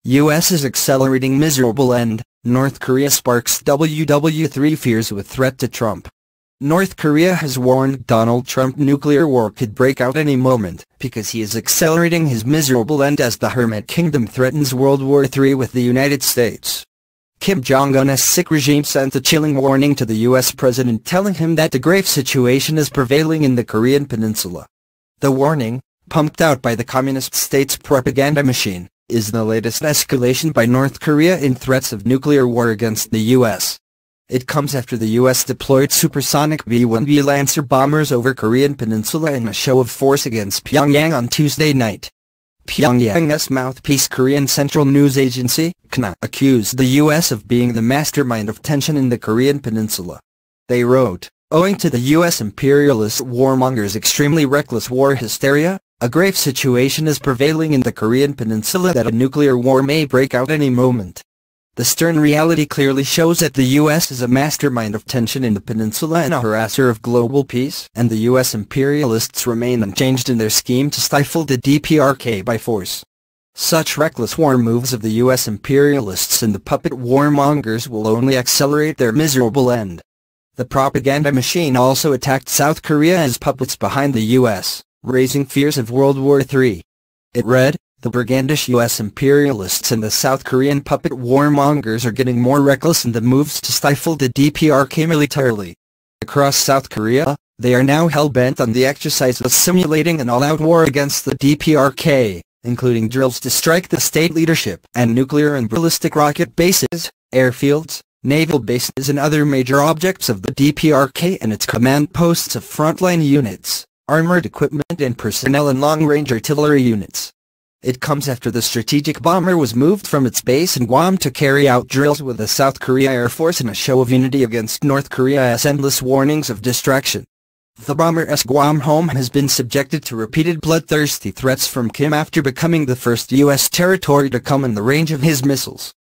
U.S. is accelerating miserable end, North Korea sparks WW3 fears with threat to Trump. North Korea has warned Donald Trump nuclear war could break out any moment because he is accelerating his miserable end as the Hermit Kingdom threatens World War III with the United States. Kim Jong-un's sick regime sent a chilling warning to the U.S. president telling him that the grave situation is prevailing in the Korean peninsula. The warning, pumped out by the communist state's propaganda machine, is the latest escalation by North Korea in threats of nuclear war against the U.S. It comes after the U.S. deployed supersonic B-1B Lancer bombers over Korean peninsula in a show of force against Pyongyang on Tuesday night. Pyongyang's mouthpiece Korean Central News Agency, KNA, accused the U.S. of being the mastermind of tension in the Korean peninsula. They wrote, owing to the U.S. imperialist warmongers' extremely reckless war hysteria, a grave situation is prevailing in the Korean peninsula that a nuclear war may break out any moment. The stern reality clearly shows that the U.S. is a mastermind of tension in the peninsula and a harasser of global peace, and the U.S. imperialists remain unchanged in their scheme to stifle the DPRK by force. Such reckless war moves of the U.S. imperialists and the puppet warmongers will only accelerate their miserable end. The propaganda machine also attacked South Korea as puppets behind the U.S., raising fears of World War III. It read, the brigandish U.S. imperialists and the South Korean puppet warmongers are getting more reckless in the moves to stifle the DPRK militarily. Across South Korea, they are now hell-bent on the exercise of simulating an all-out war against the DPRK, including drills to strike the state leadership and nuclear and ballistic rocket bases, airfields, naval bases and other major objects of the DPRK and its command posts of frontline units, armored equipment and personnel and long-range artillery units. It comes after the strategic bomber was moved from its base in Guam to carry out drills with the South Korea Air Force in a show of unity against North Korea's endless warnings of distraction. The bomber's Guam home has been subjected to repeated bloodthirsty threats from Kim after becoming the first U.S. territory to come in the range of his missiles.